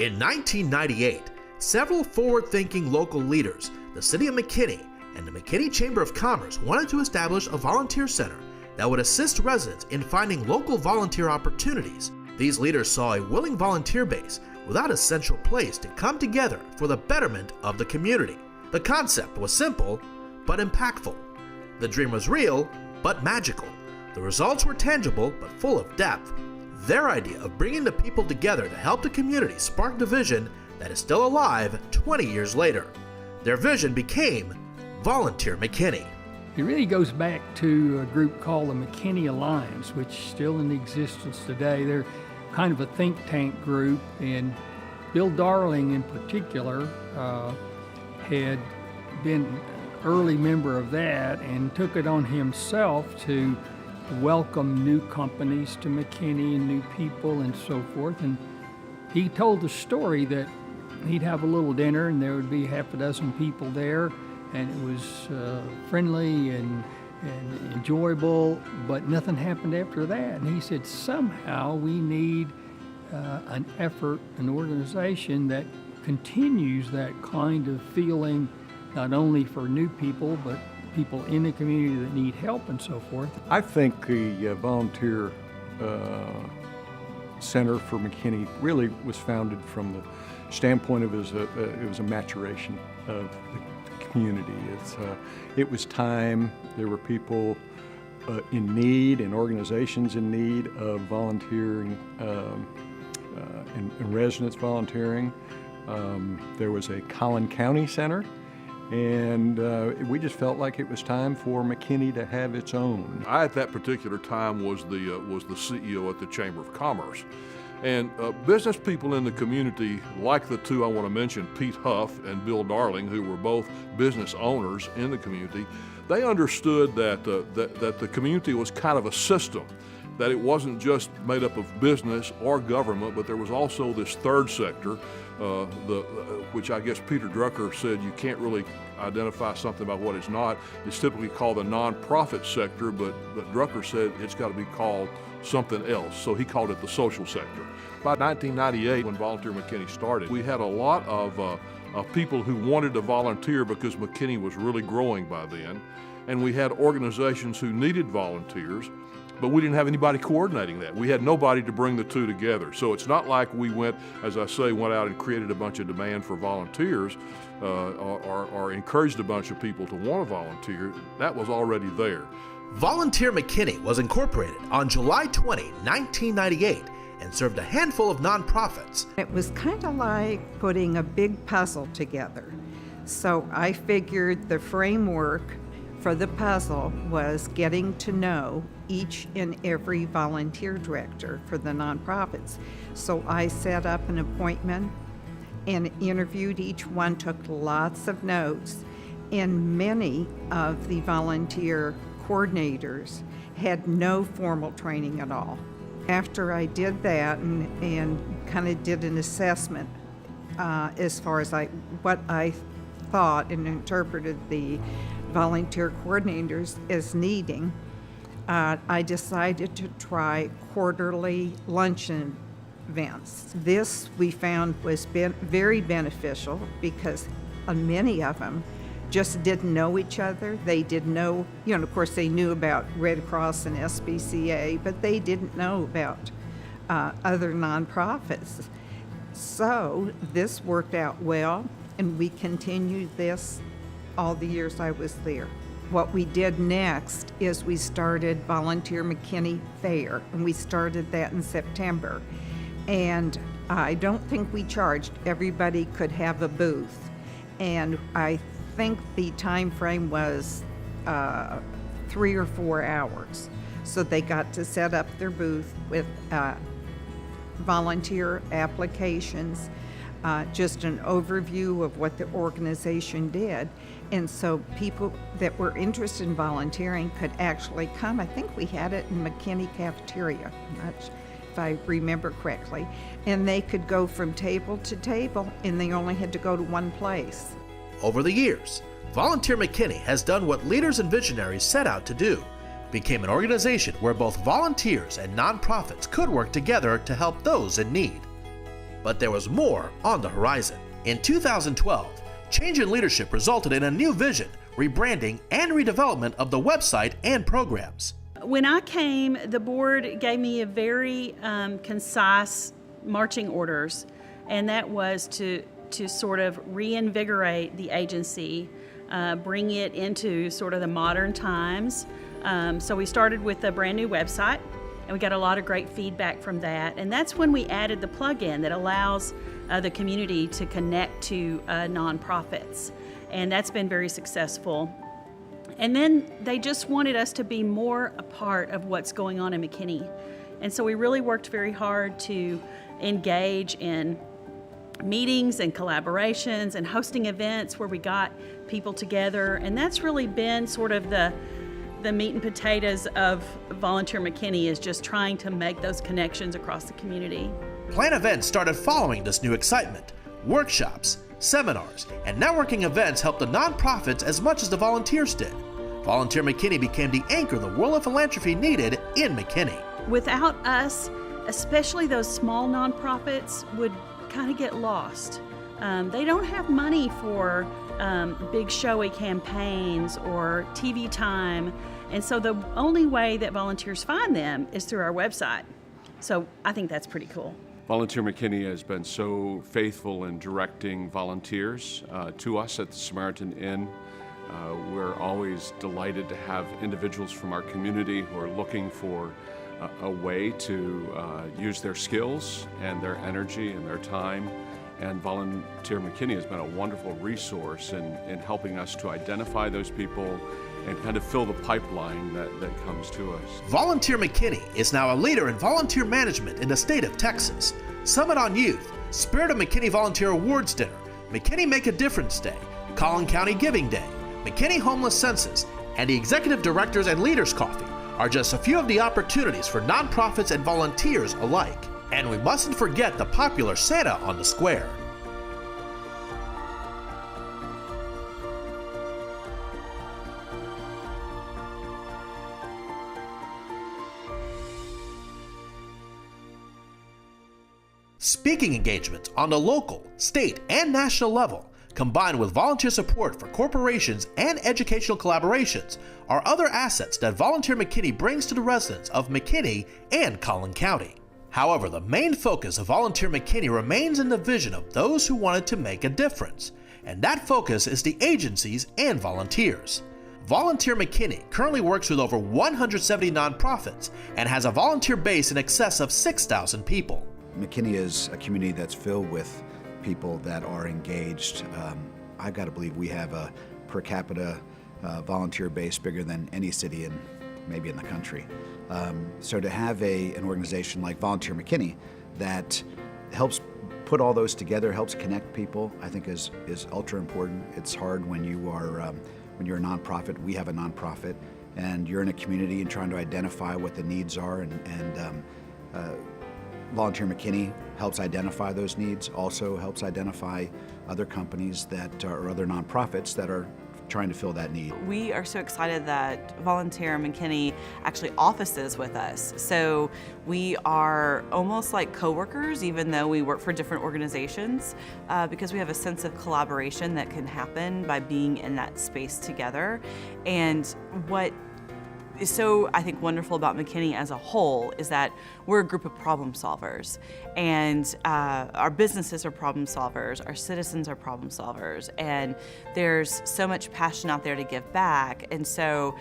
In 1998, several forward-thinking local leaders, the City of McKinney, and the McKinney Chamber of Commerce wanted to establish a volunteer center that would assist residents in finding local volunteer opportunities. These leaders saw a willing volunteer base without a central place to come together for the betterment of the community. The concept was simple, but impactful. The dream was real, but magical. The results were tangible, but full of depth. Their idea of bringing the people together to help the community sparked a vision that is still alive 20 years later. Their vision became Volunteer McKinney. It really goes back to a group called the McKinney Alliance, which is still in existence today. They're kind of a think tank group, and Bill Darling in particular had been an early member of that and took it on himself to welcome new companies to McKinney and new people and so forth. And he told the story that he'd have a little dinner and there would be half a dozen people there, and it was friendly and enjoyable, but nothing happened after that. And he said, somehow we need an effort, an organization that continues that kind of feeling, not only for new people, but people in the community that need help and so forth. I think the Volunteer Center for McKinney really was founded from the standpoint of it was a maturation of the community. It was time. There were people in need and organizations in need of volunteering and residents volunteering. There was a Collin County Center, and we just felt like it was time for McKinney to have its own. I, at that particular time, was the CEO at the Chamber of Commerce. And business people in the community, like the two I want to mention, Pete Huff and Bill Darling, who were both business owners in the community, they understood that the community was kind of a system, that it wasn't just made up of business or government, but there was also this third sector, which I guess Peter Drucker said you can't really identify something by what it's not. It's typically called the nonprofit sector, but Drucker said it's got to be called something else, so he called it the social sector. By 1998, when Volunteer McKinney started, we had a lot of people who wanted to volunteer because McKinney was really growing by then, and we had organizations who needed volunteers, but we didn't have anybody coordinating that. We had nobody to bring the two together. So it's not like we went out and created a bunch of demand for volunteers or encouraged a bunch of people to want to volunteer. That was already there. Volunteer McKinney was incorporated on July 20, 1998, and served a handful of nonprofits. It was kind of like putting a big puzzle together. So I figured the framework for the puzzle was getting to know each and every volunteer director for the nonprofits. So I set up an appointment and interviewed each one, took lots of notes, and many of the volunteer coordinators had no formal training at all. After I did that and kind of did an assessment as far as what I thought and interpreted the volunteer coordinators as needing, I decided to try quarterly luncheon events. This we found was very beneficial because many of them just didn't know each other. They didn't know, of course they knew about Red Cross and SPCA, but they didn't know about other nonprofits. So this worked out well, and we continued this all the years I was there. What we did next is we started Volunteer McKinney Fair, and we started that in September. And I don't think we charged. Everybody could have a booth. And I think the time frame was 3 or 4 hours. So they got to set up their booth with volunteer applications, just an overview of what the organization did. And so people that were interested in volunteering could actually come. I think we had it in McKinney cafeteria, if I remember correctly. And they could go from table to table, and they only had to go to one place. Over the years, Volunteer McKinney has done what leaders and visionaries set out to do, became an organization where both volunteers and nonprofits could work together to help those in need. But there was more on the horizon. In 2012, change in leadership resulted in a new vision, rebranding, and redevelopment of the website and programs. When I came, the board gave me a very concise marching orders, and that was to sort of reinvigorate the agency, bring it into sort of the modern times. So we started with a brand new website, and we got a lot of great feedback from that. And that's when we added the plugin that allows the community to connect to nonprofits. And that's been very successful. And then they just wanted us to be more a part of what's going on in McKinney. And so we really worked very hard to engage in meetings and collaborations and hosting events where we got people together. And that's really been sort of the meat and potatoes of Volunteer McKinney, is just trying to make those connections across the community. Plan events started following this new excitement. Workshops, seminars, and networking events helped the nonprofits as much as the volunteers did. Volunteer McKinney became the anchor the world of philanthropy needed in McKinney. Without us, especially those small nonprofits would kind of get lost. They don't have money for big showy campaigns or TV time, and so the only way that volunteers find them is through our website. So I think that's pretty cool. Volunteer McKinney has been so faithful in directing volunteers to us at the Samaritan Inn. We're always delighted to have individuals from our community who are looking for a way to use their skills and their energy and their time. And Volunteer McKinney has been a wonderful resource in helping us to identify those people and kind of fill the pipeline that comes to us. Volunteer McKinney is now a leader in volunteer management in the state of Texas. Summit on Youth, Spirit of McKinney Volunteer Awards Dinner, McKinney Make a Difference Day, Collin County Giving Day, McKinney Homeless Census, and the Executive Directors and Leaders Coffee are just a few of the opportunities for nonprofits and volunteers alike. And we mustn't forget the popular Santa on the Square. Speaking engagements on the local, state, and national level, combined with volunteer support for corporations and educational collaborations, are other assets that Volunteer McKinney brings to the residents of McKinney and Collin County. However, the main focus of Volunteer McKinney remains in the vision of those who wanted to make a difference, and that focus is the agencies and volunteers. Volunteer McKinney currently works with over 170 nonprofits and has a volunteer base in excess of 6,000 people. McKinney is a community that's filled with people that are engaged. I've got to believe we have a per capita volunteer base bigger than any city maybe in the country. So to have an organization like Volunteer McKinney that helps put all those together, helps connect people, I think is ultra important. It's hard when you're a nonprofit. We have a nonprofit, and you're in a community and trying to identify what the needs are, and Volunteer McKinney helps identify those needs, also helps identify other companies or other nonprofits that are trying to fill that need. We are so excited that Volunteer McKinney actually offices with us. So we are almost like coworkers, even though we work for different organizations, because we have a sense of collaboration that can happen by being in that space together. And what is so, I think, wonderful about McKinney as a whole is that we're a group of problem solvers, and our businesses are problem solvers, our citizens are problem solvers, and there's so much passion out there to give back. And so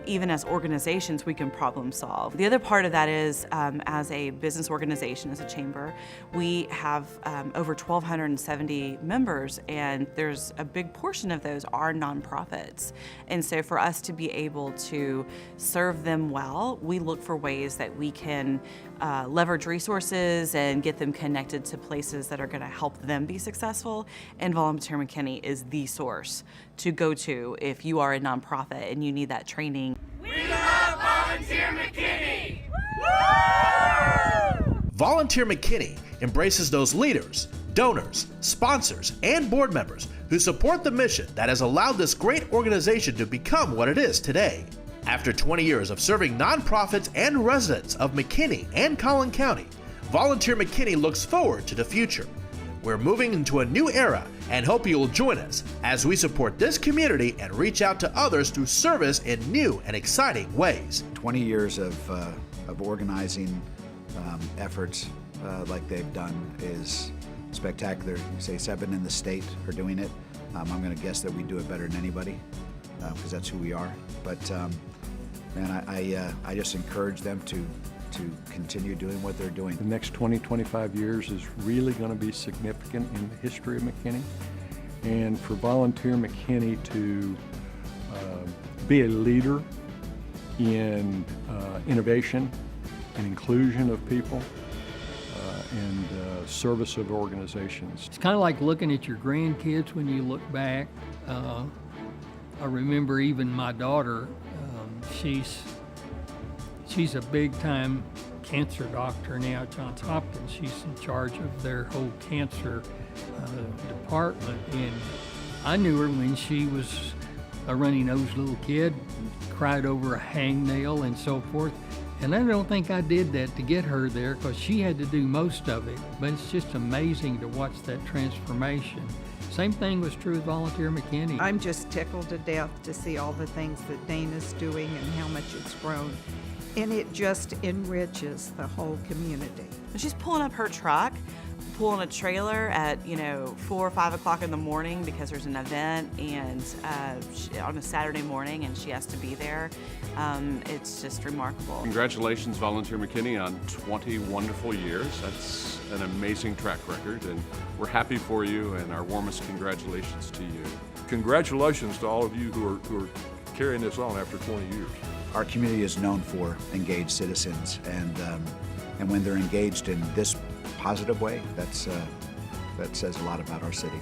even as organizations, we can problem solve. The other part of that is as a business organization, as a chamber, we have over 1,270 members, and there's a big portion of those are nonprofits. And so for us to be able to serve them well, we look for ways that we can leverage resources and get them connected to places that are going to help them be successful. And Volunteer McKinney is the source to go to if you are a nonprofit and you need that training. We love Volunteer McKinney! Volunteer McKinney embraces those leaders, donors, sponsors, and board members who support the mission that has allowed this great organization to become what it is today. After 20 years of serving nonprofits and residents of McKinney and Collin County, Volunteer McKinney looks forward to the future. We're moving into a new era and hope you'll join us as we support this community and reach out to others through service in new and exciting ways. 20 years of organizing efforts like they've done is spectacular. You say 7 in the state are doing it. I'm going to guess that we do it better than anybody because that's who we are. But man, I just encourage them to continue doing what they're doing. The next 20, 25 years is really going to be significant in the history of McKinney. And for Volunteer McKinney to be a leader in innovation and inclusion of people and service of organizations. It's kind of like looking at your grandkids when you look back. I remember even my daughter, she's a big-time cancer doctor now at Johns Hopkins. She's in charge of their whole cancer department. And I knew her when she was a runny-nosed little kid, cried over a hangnail and so forth. And I don't think I did that to get her there because she had to do most of it. But it's just amazing to watch that transformation. Same thing was true with Volunteer McKinney. I'm just tickled to death to see all the things that Dana's doing and how much it's grown. And it just enriches the whole community. And she's pulling up her truck, pulling a trailer at 4 or 5 o'clock in the morning because there's an event and on a Saturday morning, and she has to be there. It's just remarkable. Congratulations, Volunteer McKinney, on 20 wonderful years. That's an amazing track record, and we're happy for you, and our warmest congratulations to you. Congratulations to all of you who are carrying this on after 20 years. Our community is known for engaged citizens, and when they're engaged in this positive way, that says a lot about our city.